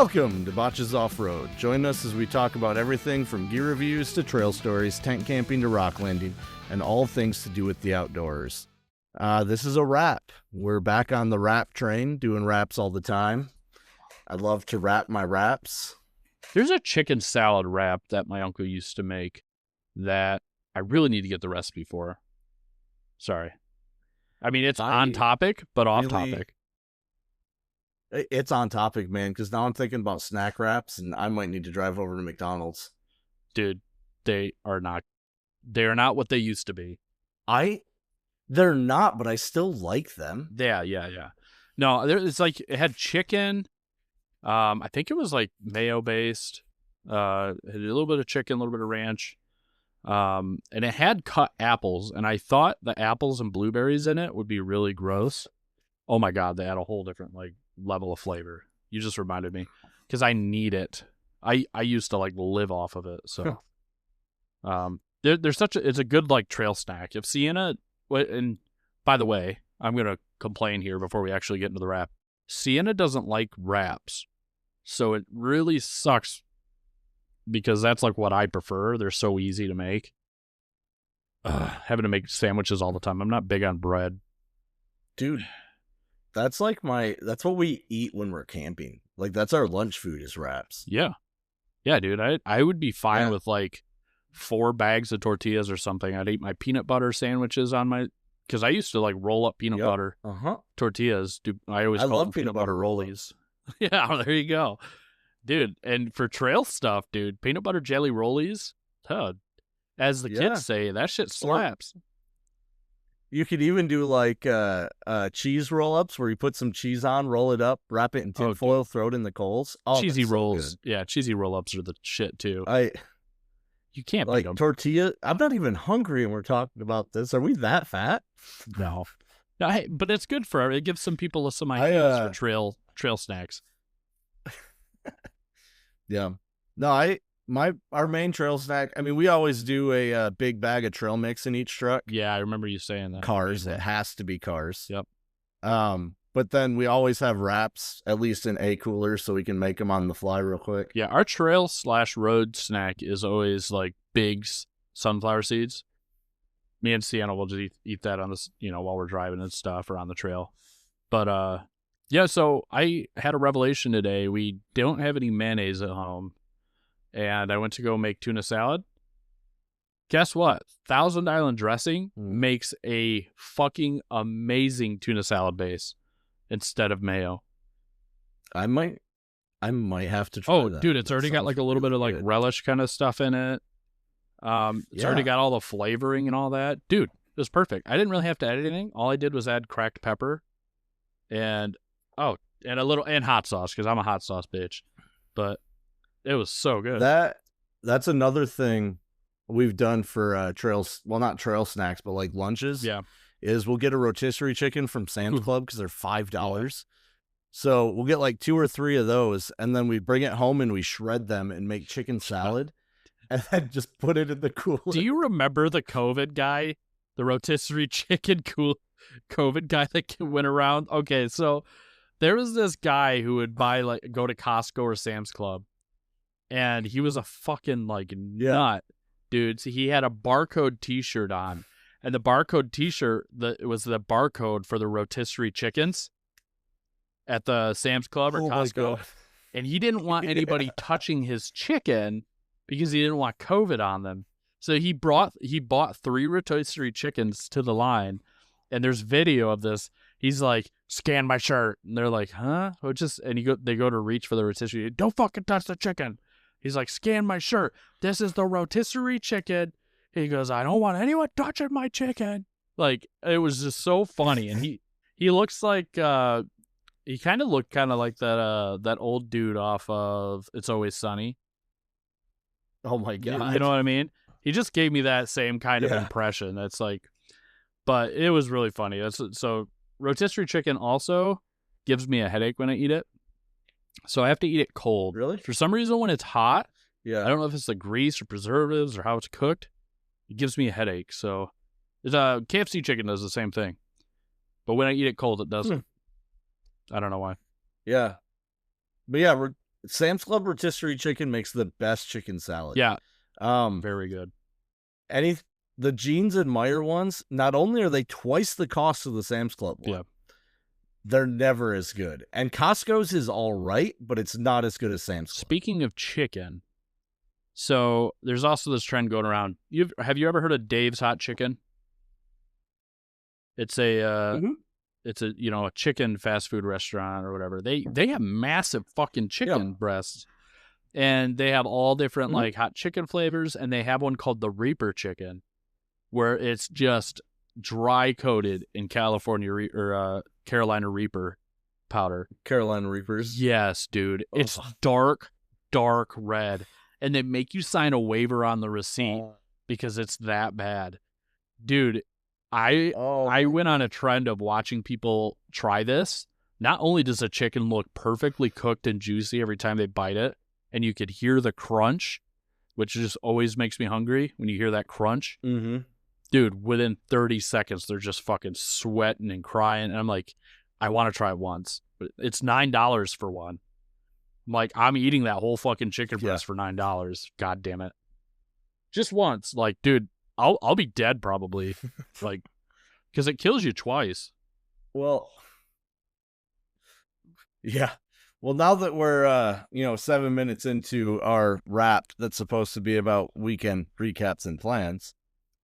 Welcome to Botches Off-Road. Join us as we talk about everything from gear reviews to trail stories, tent camping to rock landing, and all things to do with the outdoors. This is a wrap. We're back on the wrap train, doing wraps all the time. I love to wrap my wraps. There's a chicken salad wrap that my uncle used to make that I really need to get the recipe for. Sorry. I mean, it's on topic, but off topic. It's on topic, man, because now I'm thinking about snack wraps, and I might need to drive over to McDonald's. Dude, they are not what they used to be. They're not, but I still like them. Yeah. No, it's like, it had chicken. I think it was like mayo-based. It had a little bit of chicken, a little bit of ranch. And it had cut apples, and I thought the apples and blueberries in it would be really gross. Oh my God, they had a whole different, level of flavor. You just reminded me, because I need it. I used to live off of it. So it's a good trail snack. If Sienna, and by the way, I'm gonna complain here before we actually get into the wrap. Sienna doesn't like wraps, so it really sucks, because that's what I prefer. They're so easy to make. Having to make sandwiches all the time. I'm not big on bread, dude. That's what we eat when we're camping. That's our lunch food is wraps. Yeah, dude. I would be fine with 4 bags of tortillas or something. I'd eat my peanut butter sandwiches because I used to roll up peanut butter tortillas. Dude, I call love them peanut butter rollies. Yeah, there you go, dude. And for trail stuff, dude, peanut butter jelly rollies. As the kids say, that shit slaps. You could even do cheese roll-ups where you put some cheese on, roll it up, wrap it in tin foil, throw it in the coals. Oh, cheesy rolls. Yeah, cheesy roll-ups are the shit too. You can't beat them. Tortilla. I'm not even hungry and we're talking about this. Are we that fat? No, but it's good it gives some people some ideas for trail snacks. Yeah. No, our main trail snack, I mean, we always do a big bag of trail mix in each truck. Yeah, I remember you saying that. Cars. It has to be cars. Yep. But then we always have wraps, at least in a cooler, so we can make them on the fly real quick. Yeah, our trail/road snack is always big sunflower seeds. Me and Sienna will just eat that on this, while we're driving and stuff or on the trail. But yeah, so I had a revelation today. We don't have any mayonnaise at home. And I went to go make tuna salad. Guess what? Thousand Island dressing makes a fucking amazing tuna salad base instead of mayo. I might have to try that. Oh, dude, it's already got a little bit of relish kind of stuff in it. It's already got all the flavoring and all that. Dude, it was perfect. I didn't really have to add anything. All I did was add cracked pepper and hot sauce, because I'm a hot sauce bitch. But it was so good. That's another thing we've done for trails. Well, not trail snacks, but lunches. Yeah, is we'll get a rotisserie chicken from Sam's Club because they're $5. So we'll get 2 or 3 of those, and then we bring it home and we shred them and make chicken salad, and then just put it in the cooler. Do you remember the COVID guy, the rotisserie chicken COVID guy that went around? Okay, so there was this guy who would go to Costco or Sam's Club. And he was a fucking nut, dude. So he had a barcode T-shirt on, and the barcode T-shirt it was the barcode for the rotisserie chickens at the Sam's Club or Costco. And he didn't want anybody touching his chicken because he didn't want COVID on them. So he bought 3 rotisserie chickens to the line, and there's video of this. He's like, "Scan my shirt," and they're like, "Huh?" They go to reach for the rotisserie. "Don't fucking touch the chicken." He's like, "Scan my shirt. This is the rotisserie chicken." He goes, "I don't want anyone touching my chicken." It was just so funny. And he looks he kind of looked like that old dude off of It's Always Sunny. Oh my God. You know what I mean? He just gave me that same kind of impression. That's but it was really funny. So rotisserie chicken also gives me a headache when I eat it. So I have to eat it cold. Really? For some reason, when it's hot, I Yeah. don't know if it's the grease or preservatives or how it's cooked, it gives me a headache. So KFC chicken does the same thing. But when I eat it cold, it doesn't. I don't know why. Yeah. But yeah, Sam's Club rotisserie chicken makes the best chicken salad. Yeah, Um, very good. the Jeans and Meyer ones, not only are they twice the cost of the Sam's Club one, Yeah. they're never as good. And Costco's is all right, but it's not as good as Sam's Club. Speaking of chicken, so there's also this trend going around. Have you ever heard of Dave's Hot Chicken? It's a it's a a chicken fast food restaurant or whatever. They have massive fucking chicken breasts, and they have all different like hot chicken flavors, and they have one called the Reaper chicken, where it's just dry coated in Carolina Reaper powder. Carolina Reapers. Yes, dude. It's dark red, and they make you sign a waiver on the receipt because it's that bad, dude. I went on a trend of watching people try this. Not only does the chicken look perfectly cooked and juicy every time they bite it, and you could hear the crunch, which just always makes me hungry when you hear that crunch. Mm-hmm. Dude, within 30 seconds, they're just fucking sweating and crying. And I'm like, I want to try it once. But it's $9 for one. I'm like, I'm eating that whole fucking chicken breast for $9. God damn it. Just once. Like, dude, I'll be dead probably. Like, because it kills you twice. Well, yeah. Well, now that we're 7 minutes into our wrap that's supposed to be about weekend recaps and plans,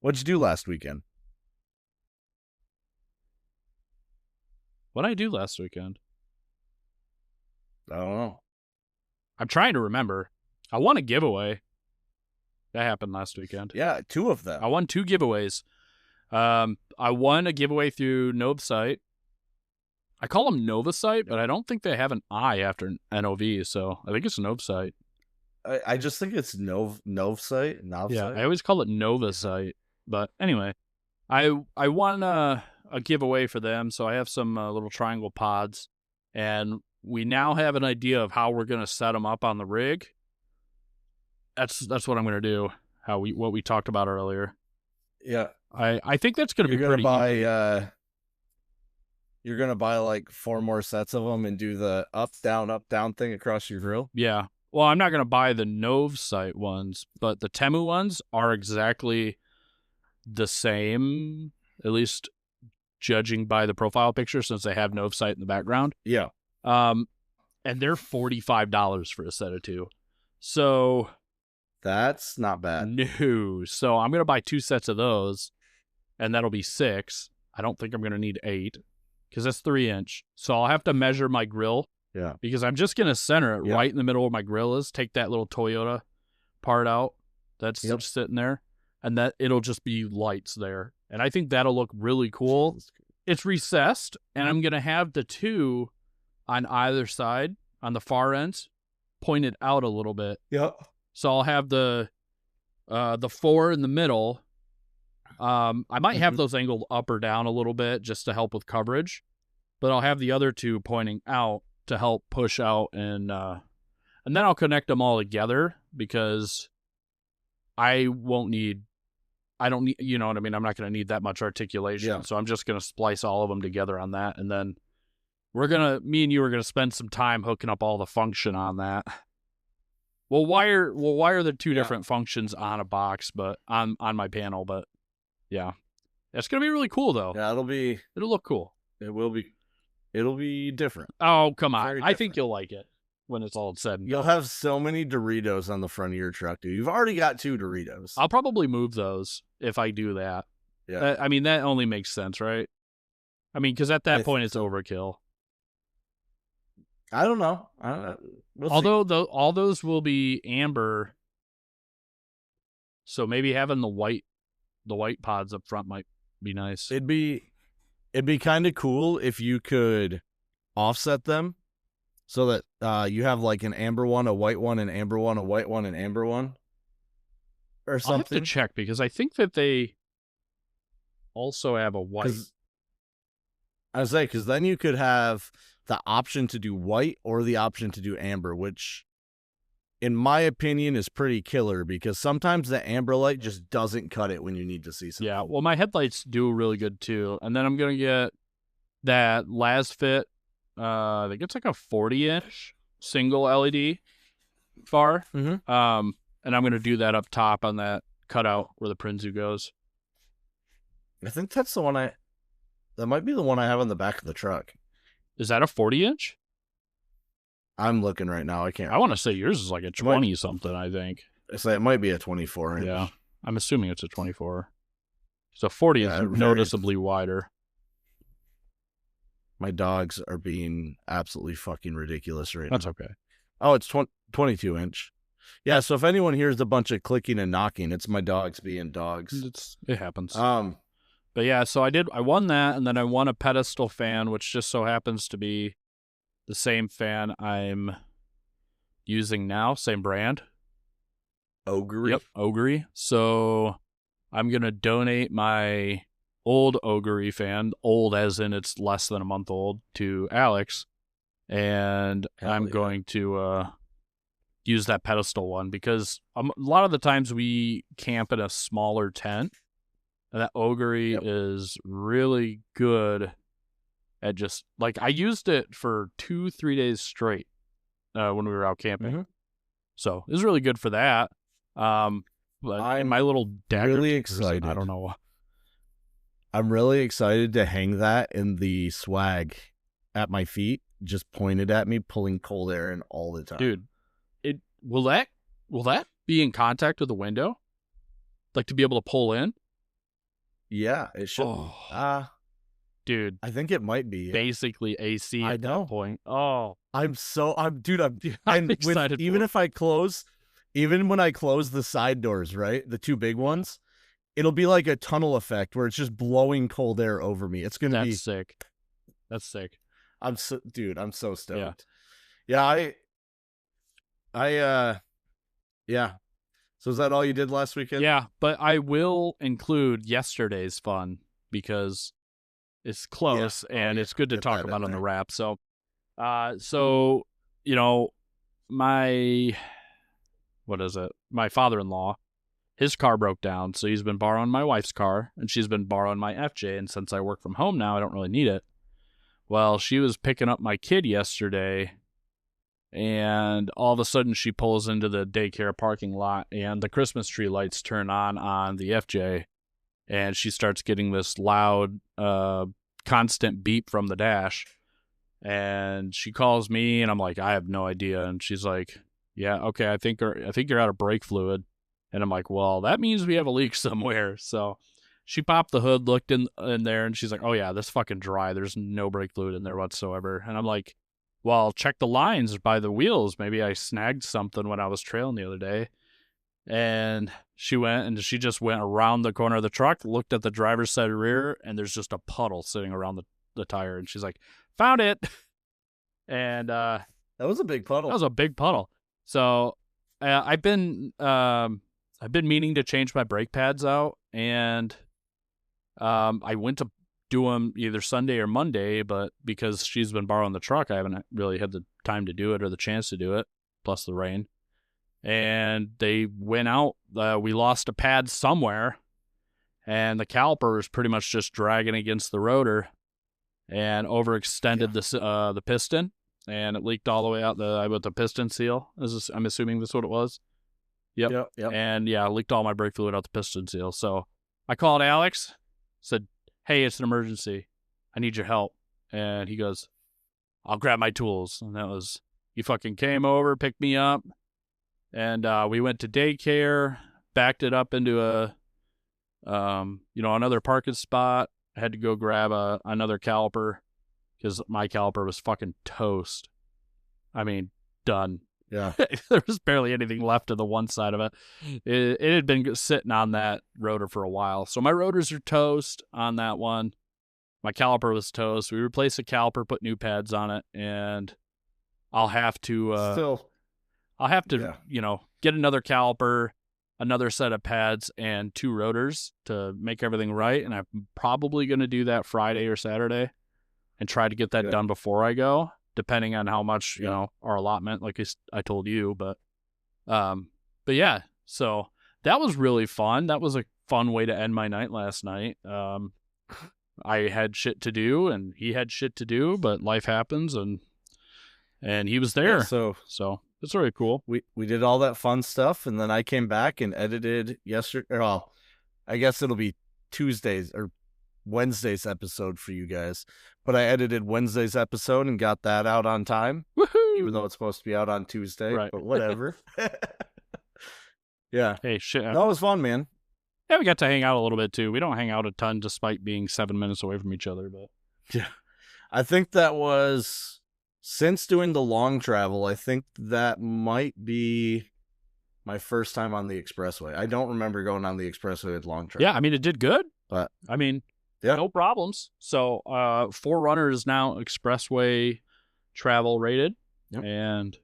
what'd you do last weekend? What did I do last weekend? I don't know. I'm trying to remember. I won a giveaway. That happened last weekend. Yeah, 2 of them. I won 2 giveaways. I won a giveaway through Novsite. I call them Novasite, but I don't think they have an I after NOV, so I think it's Novsite. I just think it's Novsite. Yeah, I always call it Novasite. But anyway, I won a giveaway for them, so I have some little triangle pods, and we now have an idea of how we're going to set them up on the rig. That's what I'm going to do. What we talked about earlier. Yeah, I think that's going to be pretty. You're gonna buy like 4 more sets of them and do the up down thing across your grill. Yeah. Well, I'm not going to buy the Novsite ones, but the Temu ones are exactly the same, at least judging by the profile picture, since they have Novsite in the background. Yeah. And they're $45 for a set of 2. So that's not bad. No. So I'm going to buy 2 sets of those, and that'll be 6. I don't think I'm going to need 8 because that's 3-inch. So I'll have to measure my grill. Yeah. Because I'm just going to center it right in the middle where my grill is. Take that little Toyota part out that's just sitting there, and that it'll just be lights there. And I think that'll look really cool. It's recessed, and I'm going to have the 2 on either side on the far ends pointed out a little bit. Yep. So I'll have the 4 in the middle. I might have those angled up or down a little bit just to help with coverage, but I'll have the other 2 pointing out to help push out, and then I'll connect them all together because I don't need, you know what I mean? I'm not going to need that much articulation. Yeah. So I'm just going to splice all of them together on that. And then me and you are going to spend some time hooking up all the function on that. We'll wire the 2 different functions on a box, but on my panel, but yeah, it's going to be really cool though. Yeah, it'll look cool. It will be. It'll be different. Oh, come on. I think you'll like it when it's all said and done. You'll have so many Doritos on the front of your truck, dude. You've already got 2 Doritos. I'll probably move those if I do that. Yeah. I mean, that only makes sense, right? I mean, because at that point, it's overkill. I don't know. We'll Although all those will be amber, so maybe having the white pods up front might be nice. It'd be kind of cool if you could offset them so that you have like an amber one, a white one, an amber one, a white one, an amber one, or something. I'll have to check because I think that they also have a white. I was saying, because then you could have the option to do white or the option to do amber, which in my opinion is pretty killer because sometimes the amber light just doesn't cut it when you need to see something. Yeah, well, my headlights do really good too. And then I'm going to get that LasFit, I think it's like a 40-inch single LED. bar. Mm-hmm. And I'm gonna do that up top on that cutout where the Prinzu goes. I think that's the one that might be the one I have on the back of the truck. Is that a 40-inch? I'm looking right now. I can't. I want to say yours is like a 20 something. I think. So it might be a 24 inch. Yeah, I'm assuming it's a 24. So 40 is noticeably wider. My dogs are being absolutely fucking ridiculous right That's now. okay. Oh, it's 22 inch. Yeah, so if anyone hears a bunch of clicking and knocking, it's my dogs being dogs. It happens. But yeah, so I won that, and then I won a pedestal fan, which just so happens to be the same fan I'm using now, same brand. Ogre. Yep, Ogre. So I'm going to donate my old Ogre fan, old as in it's less than a month old, to Alex. And I'm going to use that pedestal one because a lot of the times we camp in a smaller tent. And that Ogre is really good at just, like, I used it for 2-3 days straight when we were out camping. Mm-hmm. So it was really good for that. But I'm my little dagger. Really excited. I don't know. I'm really excited to hang that in the swag at my feet, just pointed at me, pulling cold air in all the time. Dude, will that be in contact with the window? Like to be able to pull in? Yeah, it should. Dude, I think it might be basically AC at that point. Oh, I'm I'm excited. Even when I close the side doors, right, the two big ones, it'll be like a tunnel effect where it's just blowing cold air over me. It's gonna be sick. That's sick. I'm so stoked. Yeah, yeah. So is that all you did last weekend? Yeah, but I will include yesterday's fun because it's close and it's good to talk about on the wrap. So, you know, my father-in-law, his car broke down, so he's been borrowing my wife's car, and she's been borrowing my FJ, and since I work from home now, I don't really need it. Well, she was picking up my kid yesterday, and all of a sudden she pulls into the daycare parking lot, and the Christmas tree lights turn on the FJ, and she starts getting this loud, constant beep from the dash, and she calls me, and I'm like, I have no idea, and she's like, yeah, okay, I think you're out of brake fluid, and I'm like, well, that means we have a leak somewhere. So she popped the hood, looked in there, and she's like, oh yeah, this fucking dry. There's no brake fluid in there whatsoever. And I'm like, well, check the lines by the wheels. Maybe I snagged something when I was trailing the other day. And she just went around the corner of the truck, looked at the driver's side rear, and there's just a puddle sitting around the tire. And she's like, found it. And that was a big puddle. That was a big puddle. So I've been meaning to change my brake pads out, and I went to do them either Sunday or Monday, but because she's been borrowing the truck, I haven't really had the time to do it or the chance to do it, plus the rain. And they went out. We lost a pad somewhere, and the caliper is pretty much just dragging against the rotor and overextended the piston, and it leaked all the way out with the piston seal. I'm assuming that's what it was. Yep. And yeah, I leaked all my brake fluid out the piston seal. So I called Alex, said, hey, it's an emergency. I need your help. And he goes, I'll grab my tools. And he fucking came over, picked me up, and we went to daycare, backed it up into another parking spot. I had to go grab another caliper because my caliper was fucking toast. I mean, done. Yeah. There was barely anything left of the one side of it. It had been sitting on that rotor for a while. So my rotors are toast on that one. My caliper was toast. We replaced the caliper, put new pads on it, and I'll have to get another caliper, another set of pads, and 2 rotors to make everything right. And I'm probably going to do that Friday or Saturday and try to get that done before I go, depending on how much, our allotment, like I told you. But yeah, so that was really fun. That was a fun way to end my night last night. I had shit to do and he had shit to do, but life happens, and he was there. Yeah, so That's really cool. We did all that fun stuff, and then I came back and edited yesterday. Well, I guess it'll be Tuesday's or Wednesday's episode for you guys, but I edited Wednesday's episode and got that out on time, even Woohoo! though it's supposed to be out on Tuesday. Right. But whatever. Yeah, Hey, shit. that was fun, man. Yeah, we got to hang out a little bit too. We don't hang out a ton despite being 7 minutes away from each other, but Yeah, I think that was since doing the long travel. I think that might be my first time on the expressway. I don't remember going on the expressway with long travel. yeah, I mean, it did good. But I mean, yeah, no problems. So, 4Runner is now expressway travel rated. Yep. And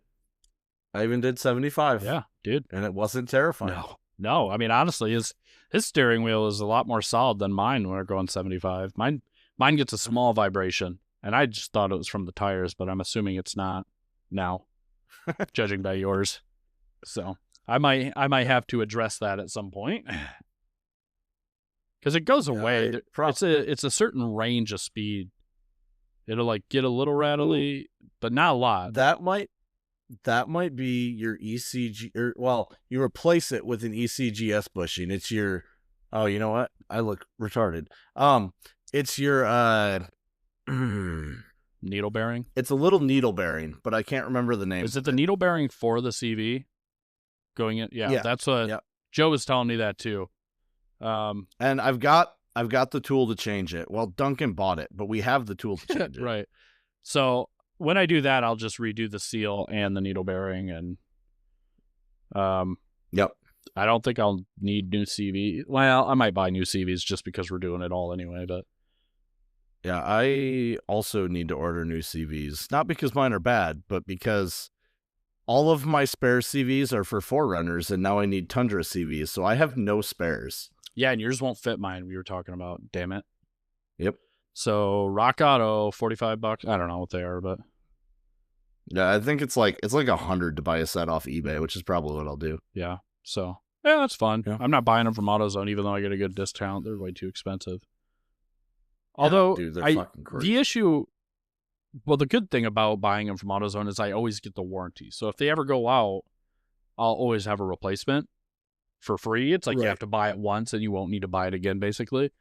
I even did 75. yeah, dude. And it wasn't terrifying. No. I mean, honestly, his steering wheel is a lot more solid than mine when we're going 75. Mine gets a small vibration, and I just thought it was from the tires, but I'm assuming it's not now, judging by yours. So I might have to address that at some point. Because it goes away. It's a certain range of speed. It'll like get a little rattly, but not a lot. That might be your ECG, or well, you replace it with an ECGS bushing. It's your, oh, you know what? I look retarded. It's your needle bearing. It's a little needle bearing, but I can't remember the name. Is it the needle bearing for the CV? Going in, yeah. That's what Joe was telling me that too. And I've got the tool to change it. Well, Duncan bought it, but we have the tool to change it. Right. So when I do that, I'll just redo the seal and the needle bearing, and yep. I don't think I'll need new CV. Well, I might buy new CVs just because we're doing it all anyway. But yeah, I also need to order new CVs, not because mine are bad, but because all of my spare CVs are for 4Runners, and now I need Tundra CVs, so I have no spares. Yeah, and yours won't fit mine. We were talking about. Damn it. Yep. So Rock Auto, $45. I don't know what they are, but yeah, I think it's like $100 to buy a set off eBay, which is probably what I'll do. Yeah. So yeah, that's fun. Yeah. I'm not buying them from AutoZone, even though I get a good discount. They're way too expensive. Although, dude, they're fucking crazy. The issue, well, the good thing about buying them from AutoZone is I always get the warranty. So if they ever go out, I'll always have a replacement for free. It's like you have to buy it once and you won't need to buy it again, basically.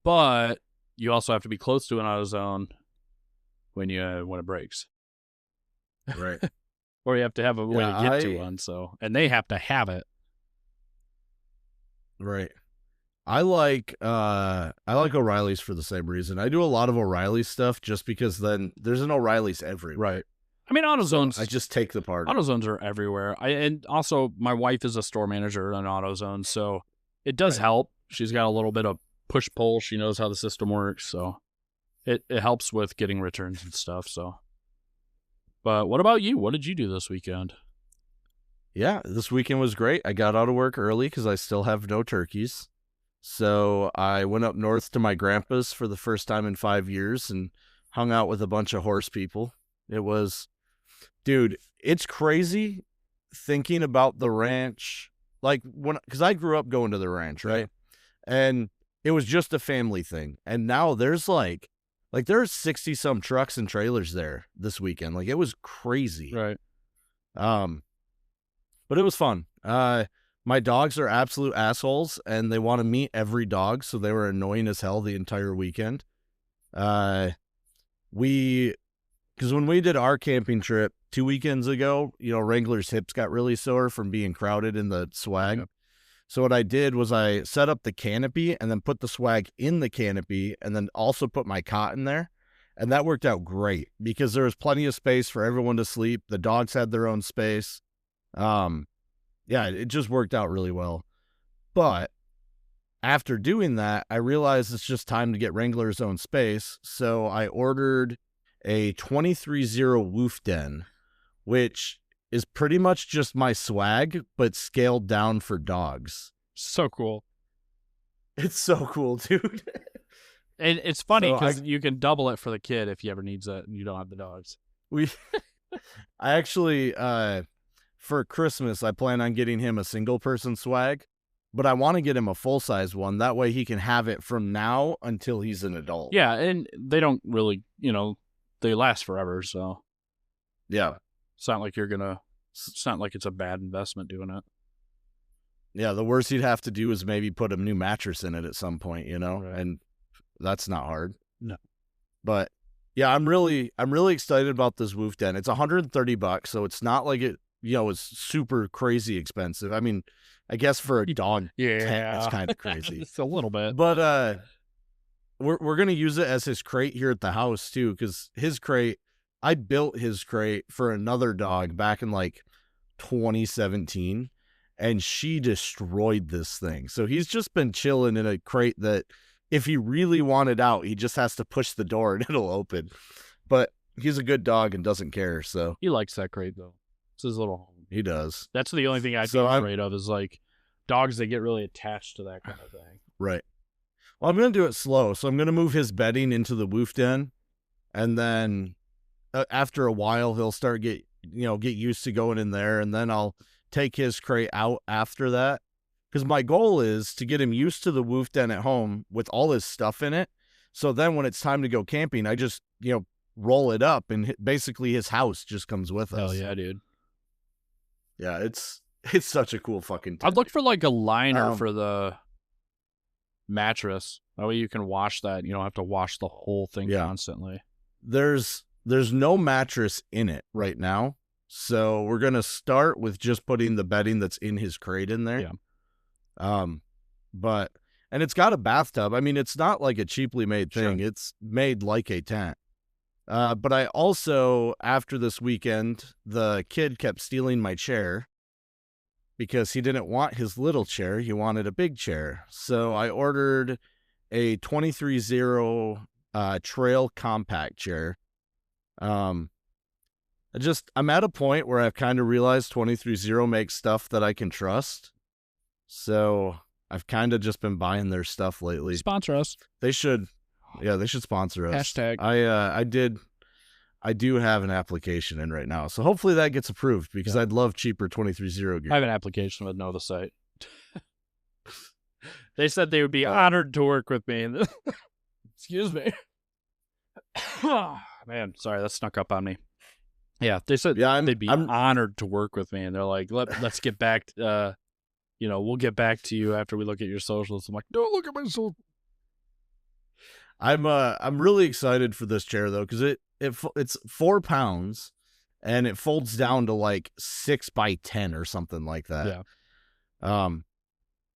But you also have to be close to an AutoZone when it breaks. Right. Or you have to have a way to get to one. So, and they have to have it. Right. I like O'Reilly's for the same reason. I do a lot of O'Reilly's stuff just because then there's an O'Reilly's everywhere. Right. I mean, AutoZone's... I just take the part. AutoZones are everywhere. And also, my wife is a store manager on AutoZone, so it does help. She's got a little bit of push-pull. She knows how the system works, so it helps with getting returns and stuff. So, but what about you? What did you do this weekend? Yeah, this weekend was great. I got out of work early because I still have no turkeys. So I went up north to my grandpa's for the first time in 5 years and hung out with a bunch of horse people. It was... Dude, it's crazy thinking about the ranch. Like, because I grew up going to the ranch, right? And it was just a family thing. And now there's like there's 60 some trucks and trailers there this weekend. Like, it was crazy. Right. But it was fun. My dogs are absolute assholes and they want to meet every dog. So they were annoying as hell the entire weekend. Because when we did our camping trip 2 weekends ago, Wrangler's hips got really sore from being crowded in the swag. Yep. So what I did was I set up the canopy and then put the swag in the canopy and then also put my cot in there. And that worked out great because there was plenty of space for everyone to sleep. The dogs had their own space. Yeah, it just worked out really well. But after doing that, I realized it's just time to get Wrangler's own space. So I ordered a 23-0 Woof Den, which is pretty much just my swag, but scaled down for dogs. So cool. It's so cool, dude. And it's funny because you can double it for the kid if he ever needs it and you don't have the dogs. I actually, for Christmas, I plan on getting him a single person swag, but I want to get him a full size one. That way he can have it from now until he's an adult. Yeah, and they don't really, they last forever, so. Yeah. It's not like you're going to It's not like it's a bad investment doing it. Yeah, the worst you'd have to do is maybe put a new mattress in it at some point, Right. and that's not hard. No. But yeah, I'm really excited about this Woof Den. It's $130, so it's not like it, is super crazy expensive. I mean, I guess for a dog tent, it's kind of crazy. It's a little bit. But we're gonna use it as his crate here at the house too, because his crate, I built his crate for another dog back in like 2017, and she destroyed this thing. So he's just been chilling in a crate that if he really wanted out, he just has to push the door and it'll open. But he's a good dog and doesn't care, so He likes that crate though. It's his little home. he does. That's the only thing I'd be afraid of is like dogs that get really attached to that kind of thing. Right. Well, I'm going to do it slow. So I'm going to move his bedding into the Woof Den, and then after a while he'll start get used to going in there, and then I'll take his crate out after that, because my goal is to get him used to the Woof Den at home with all his stuff in it. So then when it's time to go camping, I just, roll it up, and basically his house just comes with us. Hell yeah, dude. Yeah, it's such a cool fucking tent. I'd look for like a liner for the mattress. That way you can wash that. You don't have to wash the whole thing constantly. There's no mattress in it right now, so we're gonna start with just putting the bedding that's in his crate in there. Yeah. And it's got a bathtub. I mean, it's not like a cheaply made thing. Sure. It's made like a tent. But I also, after this weekend, the kid kept stealing my chair because he didn't want his little chair. He wanted a big chair. So I ordered a 23-0 Trail compact chair. I'm at a point where I've kind of realized 23-0 makes stuff that I can trust. So I've kind of just been buying their stuff lately. Sponsor us. They should. Yeah, they should sponsor us. Hashtag. I do have an application in right now, so hopefully that gets approved, because I'd love cheaper 23-0 gear. I have an application with Know the Site. They said they would be honored to work with me. Excuse me. Man, sorry, that snuck up on me. Yeah, they said they'd be honored to work with me, and they're like, let's get back. We'll get back to you after we look at your socials. I'm like, don't look at my social. I'm really excited for this chair though, because it's 4 pounds, and it folds down to like 6 by 10 or something like that. Yeah.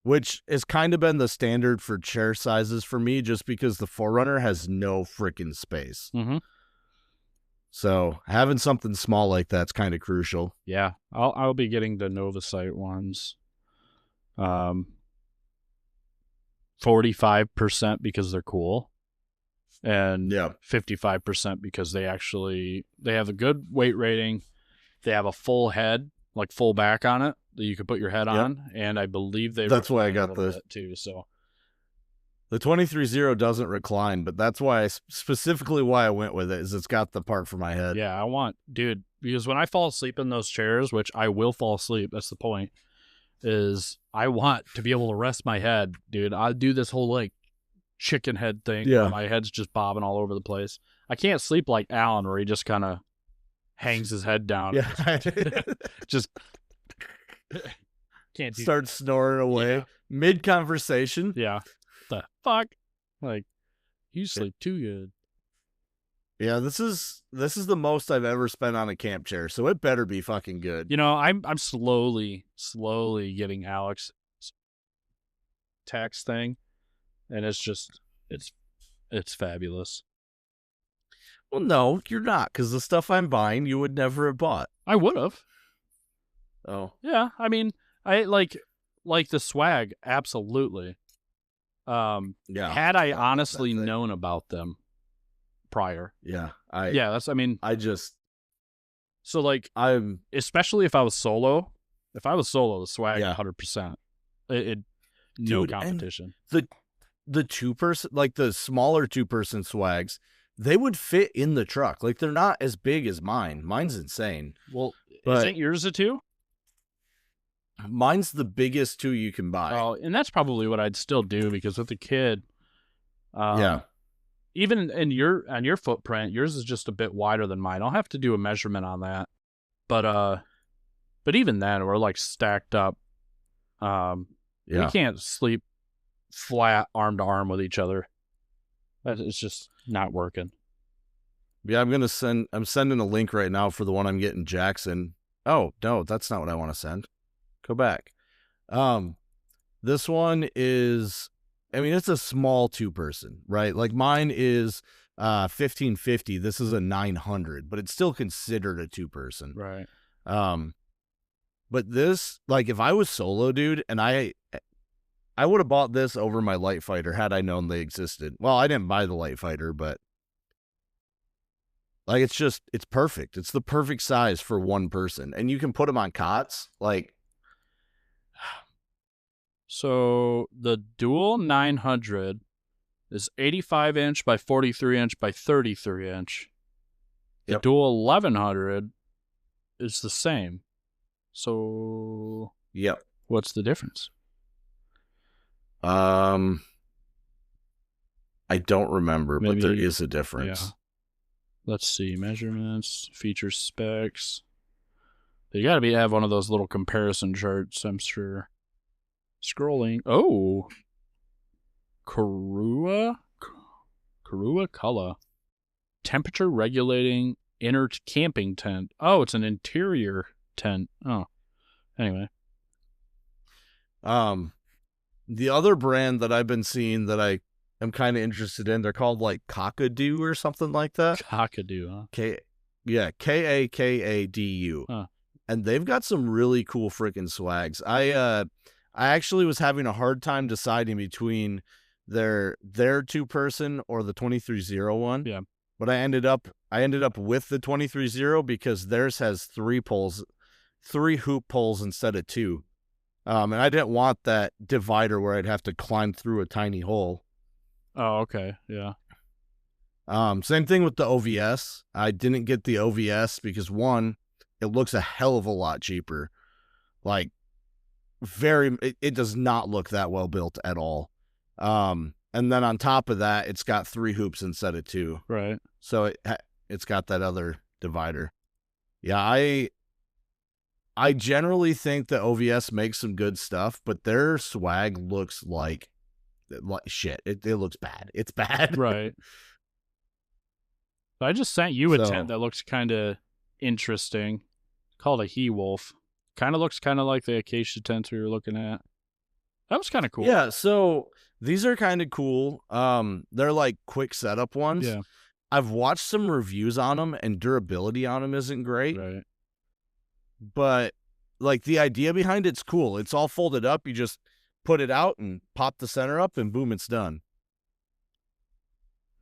Which has kind of been the standard for chair sizes for me, just because the 4Runner has no freaking space. Mm-hmm. So having something small like that's kind of crucial. Yeah, I'll be getting the Know the Site ones. 45% because they're cool, and 55% because they have a good weight rating. They have a full head, like full back on it that you can put your head on, and I believe that's why I got the too. So the 23-0 doesn't recline, but that's why specifically why I went with it, is it's got the part for my head. Yeah, because when I fall asleep in those chairs, which I will fall asleep, that's the point, is I want to be able to rest my head, dude. I do this whole like chicken head thing. Yeah. My head's just bobbing all over the place. I can't sleep like Alan, where he just kind of hangs his head down. Yeah. Just can't do start snoring away mid conversation. Yeah. The fuck? Like, you sleep too good. Yeah, this is the most I've ever spent on a camp chair, so it better be fucking good. I'm slowly getting Alex's tax thing, and it's fabulous. Well, no, you're not, because the stuff I'm buying you would never have bought. I would have. Oh. Yeah, I mean, I like the swag, absolutely. Had I honestly known about them prior. So like, especially if I was solo, the swag 100%. No competition. The 2-person, like the smaller 2-person swags, they would fit in the truck. Like, they're not as big as mine. Mine's insane. Well, isn't yours a 2? Mine's the biggest 2 you can buy. Oh, and that's probably what I'd still do, because with the kid, even on your footprint, yours is just a bit wider than mine. I'll have to do a measurement on that. But But even then, we're like stacked up. We can't sleep flat arm to arm with each other. It's just not working. Yeah, I'm sending a link right now for the one I'm getting Jackson. Oh, no, that's not what I want to send. Go back. This one is, I mean, it's a small 2-person, right? Like mine is 1550. This is a 900, but it's still considered a 2-person. Right. But this, like, if I was solo, dude, and I would have bought this over my Light Fighter had I known they existed. Well, I didn't buy the Light Fighter, but like, it's perfect. It's the perfect size for 1 person, and you can put them on cots. Like, so the dual 900 is 85 inch by 43 inch by 33 inch. The Yep. dual 1100 is the same. So, yep. what's the difference? I don't remember, Maybe, but there is a difference. Yeah. Let's see. Measurements, feature specs. You got to have one of those little comparison charts, I'm sure. Scrolling. Oh. Karua color. Temperature regulating inner camping tent. Oh, it's an interior tent. Oh. Anyway. The other brand that I've been seeing that I am kind of interested in, they're called like Kakadu or something like that. Kakadu, huh? Kakadu. Huh. And they've got some really cool freaking swags. I actually was having a hard time deciding between their 2-person or the 2301. Yeah. But I ended up with the 23-0 because theirs has 3 hoop poles instead of 2. And I didn't want that divider where I'd have to climb through a tiny hole. Oh, okay. Yeah. Same thing with the OVS. I didn't get the OVS because, 1, it looks a hell of a lot cheaper. Like, it does not look that well built at all. And then on top of that, it's got 3 hoops instead of 2. Right. So it's got that other divider. Yeah, I generally think that OVS makes some good stuff, but their swag looks like shit. It looks bad. It's bad. Right. I just sent you a tent that looks kind of interesting. Called a He-Wolf. Kind of looks kind of like the Acacia tents we were looking at. That was kind of cool. Yeah, so these are kind of cool. They're like quick setup ones. Yeah. I've watched some reviews on them, and durability on them isn't great. Right. But like the idea behind it's cool. It's all folded up. You just put it out and pop the center up, and boom, it's done.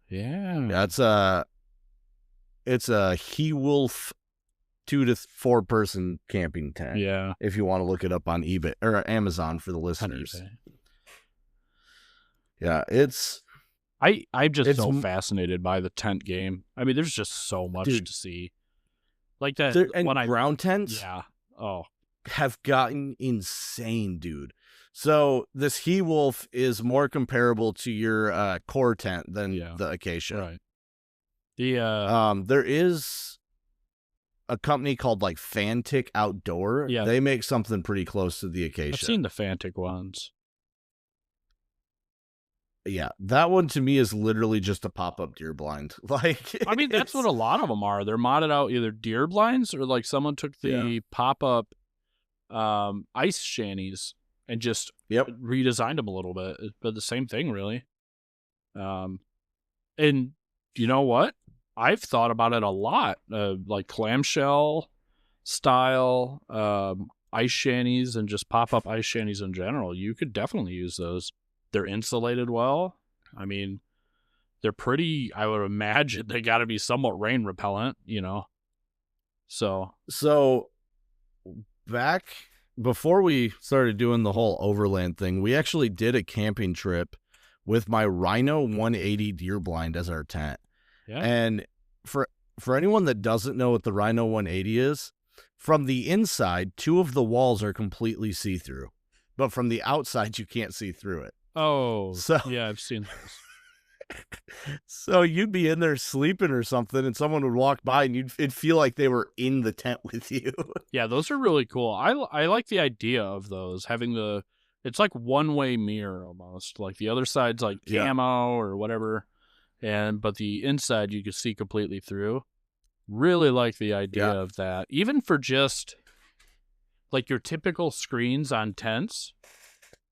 Yeah. It's a He-Wolf 2 to 4 person camping tent. Yeah. If you want to look it up on eBay or Amazon for the listeners. Yeah, I'm just so fascinated by the tent game. I mean, there's just so much to see. Like that ground tents. Yeah. Oh. Have gotten insane, dude. So this He-Wolf is more comparable to your core tent than the Acacia. Right. There is a company called like Fantic Outdoor. Yeah. They make something pretty close to the Acacia. I've seen the Fantic ones. Yeah, that one to me is literally just a pop-up deer blind. Like, I mean, that's what a lot of them are. They're modded out either deer blinds or like someone took the pop-up ice shanties and just redesigned them a little bit. But the same thing, really. And you know what? I've thought about it a lot, like clamshell style ice shanties and just pop-up ice shanties in general. You could definitely use those. They're insulated well. I mean, they're pretty, I would imagine they got to be somewhat rain repellent, you know. So back before we started doing the whole overland thing, we actually did a camping trip with my Rhino 180 deer blind as our tent. Yeah. And for anyone that doesn't know what the Rhino 180 is, from the inside, 2 of the walls are completely see-through, but from the outside, you can't see through it. Oh, so yeah, I've seen those. So you'd be in there sleeping or something, and someone would walk by, and it'd feel like they were in the tent with you. Yeah, those are really cool. I like the idea of those, having it's like one-way mirror almost. Like the other side's like Yeah. camo or whatever, but the inside you can see completely through. Really like the idea of that. Even for just like your typical screens on tents,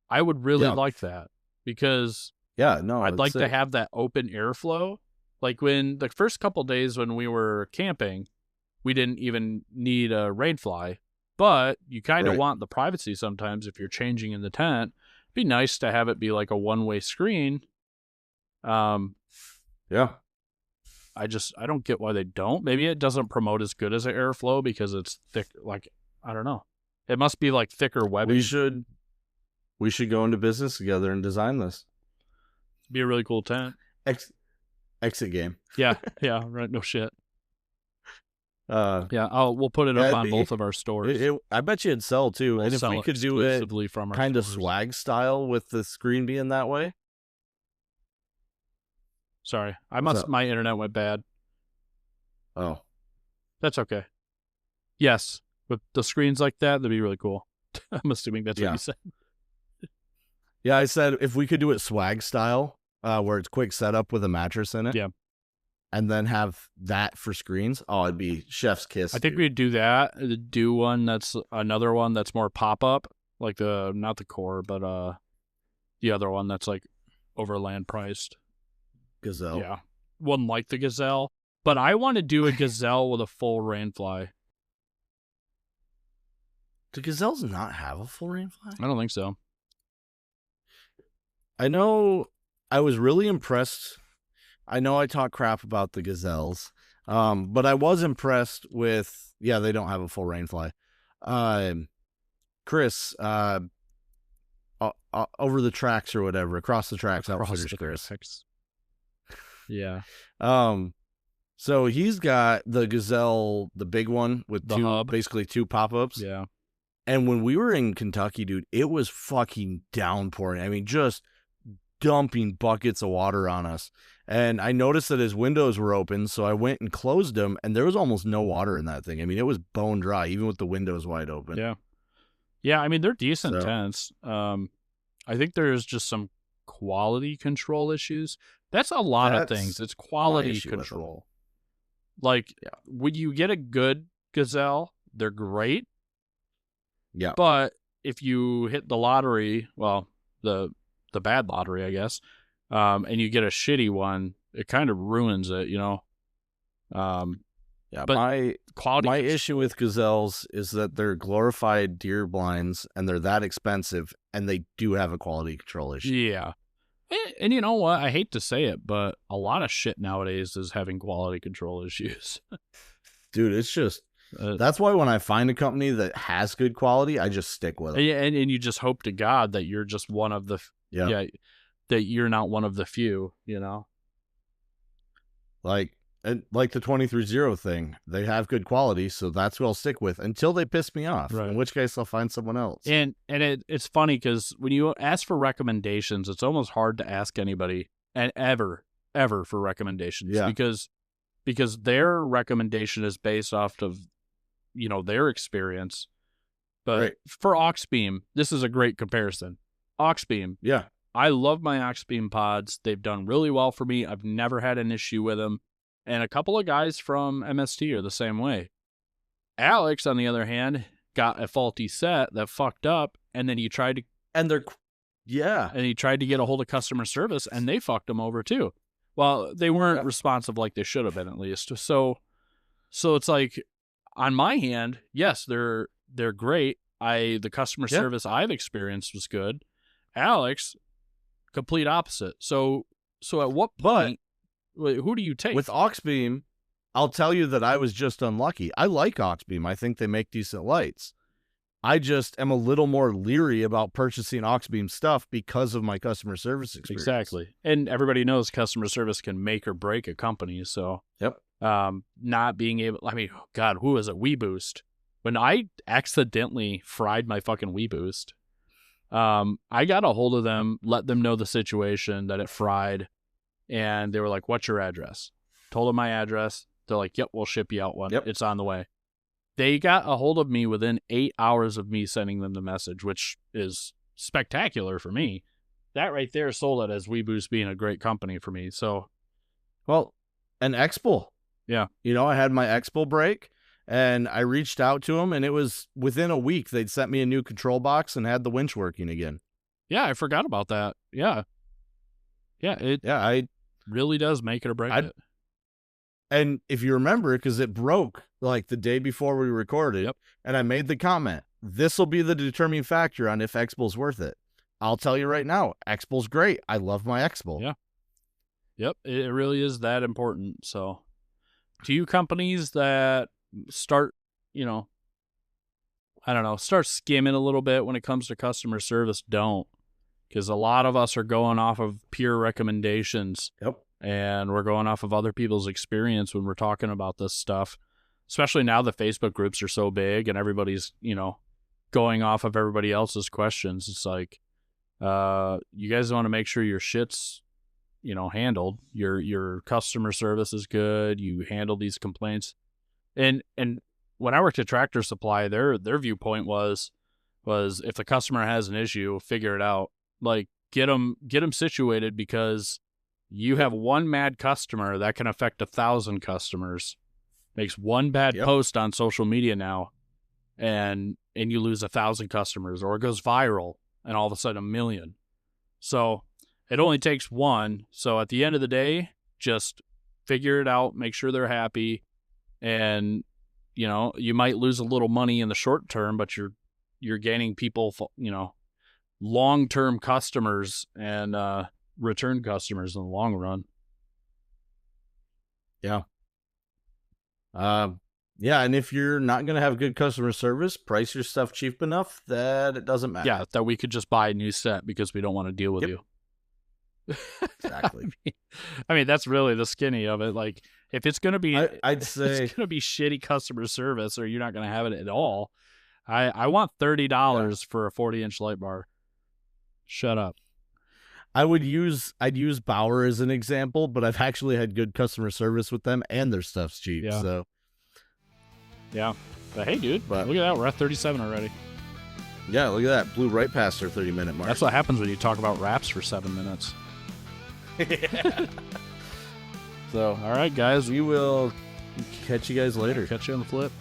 I would really like that, because I'd like to have that open airflow. Like when the first couple days when we were camping, we didn't even need a rainfly, but you kind of want the privacy sometimes if you're changing in the tent. It'd be nice to have it be like a one-way screen. Yeah. I don't get why they don't. Maybe it doesn't promote as good as an airflow because it's thick. Like, I don't know. It must be like thicker webbing. We should go into business together and design this. Be a really cool tent. Exit game. Yeah, right. No shit. We'll put it up on both of our stores. I bet you it'd sell too. And if we could do it from kind of swag style with the screen being that way. Sorry, my internet went bad. Oh, that's okay. Yes, with the screens like that, that'd be really cool. I'm assuming that's what you said. Yeah, I said if we could do it swag style, where it's quick setup with a mattress in it. Yeah. And then have that for screens. Oh, it'd be chef's kiss. I think we'd do that. Do one that's another one that's more pop up, like not the core, but the other one that's like overland priced. Gazelle. Yeah, one like the Gazelle, but I want to do a Gazelle with a full rainfly. Do Gazelles not have a full rainfly? I don't think so. I know. I was really impressed. I know I talk crap about the Gazelles, but I was impressed with. Yeah, they don't have a full rainfly. Chris, over the tracks or whatever, across the tracks, Chris. Yeah. So he's got the Gazelle, the big one with basically two pop-ups. Yeah. And when we were in Kentucky, dude, it was fucking downpouring. I mean, just dumping buckets of water on us. And I noticed that his windows were open, so I went and closed them, and there was almost no water in that thing. I mean, it was bone dry, even with the windows wide open. Yeah. Yeah, I mean, they're decent tents. I think there's just some quality control issues. That's a lot of things. It's quality control. Like, when you get a good Gazelle, they're great. Yeah. But if you hit the lottery, well, the bad lottery, I guess, and you get a shitty one, it kind of ruins it, you know? But my issue with Gazelles is that they're glorified deer blinds, and they're that expensive, and they do have a quality control issue. Yeah. And you know what? I hate to say it, but a lot of shit nowadays is having quality control issues. Dude, it's just... that's why when I find a company that has good quality, I just stick with it. And you just hope to God that you're just one of the... that you're not one of the few, you know? Like the 23-0 thing. They have good quality, so that's what I'll stick with until they piss me off, in which case I'll find someone else. And it's funny because when you ask for recommendations, it's almost hard to ask anybody and ever for recommendations because their recommendation is based off of, you know, their experience. But for Auxbeam, this is a great comparison. Auxbeam. Yeah. I love my Auxbeam pods. They've done really well for me. I've never had an issue with them. And a couple of guys from MST are the same way. Alex, on the other hand, got a faulty set that fucked up, and then he tried to... And he tried to get a hold of customer service, and they fucked him over too. Well, they weren't responsive like they should have been, at least. So it's like, on my hand, yes, they're great. The customer service I've experienced was good. Alex, complete opposite. So at what point, who do you take? With Auxbeam, I'll tell you that I was just unlucky. I like Auxbeam. I think they make decent lights. I just am a little more leery about purchasing Auxbeam stuff because of my customer service experience. Exactly. And everybody knows customer service can make or break a company. So not being able, I mean, God, who was it? WeBoost. When I accidentally fried my fucking WeBoost, I got a hold of them, let them know the situation, that it fried. and they were like, "What's your address?" Told them my address. They're like, "Yep, we'll ship you out one. Yep. It's on the way." They got a hold of me within 8 hours of me sending them the message, which is spectacular for me. That right there sold it as WeBoost being a great company for me. So, Well, an Expo. Yeah. You know, I had my Expo break, and I reached out to them, and it was within a week they'd sent me a new control box and had the winch working again. yeah, I forgot about that. Yeah. Yeah, it Yeah, really does make it or break it. and if you remember, because it broke like the day before we recorded, Yep. and I made the comment, this will be the determining factor on if Expo's worth it. I'll tell you right now, Expo's great. I love my Expo. Yeah. Yep, it really is that important. So, to you companies that start, start skimming a little bit when it comes to customer service, don't. Because a lot of us are going off of peer recommendations. Yep. And we're going off of other people's experience when we're talking about this stuff, especially now the Facebook groups are so big and everybody's, going off of everybody else's questions. It's like, you guys want to make sure your shit's, handled. Your customer service is good. You handle these complaints. And when I worked at Tractor Supply, their viewpoint was if the customer has an issue, figure it out. Like get them situated, because you have one mad customer that can affect 1,000 customers. Makes one bad post on social media now, and you lose 1,000 customers, or it goes viral and all of a sudden 1 million. So it only takes one. So at the end of the day, just figure it out, make sure they're happy, and you might lose a little money in the short term, but you're gaining people, long-term customers and return customers in the long run. Yeah. Yeah, and if you're not going to have good customer service, price your stuff cheap enough that it doesn't matter. Yeah, that we could just buy a new set because we don't want to deal with you. Exactly. I mean, that's really the skinny of it. Like, if it's going to be, I'd say it's going to be shitty customer service, or you're not going to have it at all. I want $30 for a 40-inch light bar. Shut up. I'd use Bauer as an example, but I've actually had good customer service with them, and their stuff's cheap. Yeah. So yeah, but hey, dude, look at that. We're at 37 already. Yeah, look at that. Blew right past our 30-minute mark. That's what happens when you talk about wraps for 7 minutes. So, all right, guys, we will catch you guys later. Catch you on the flip.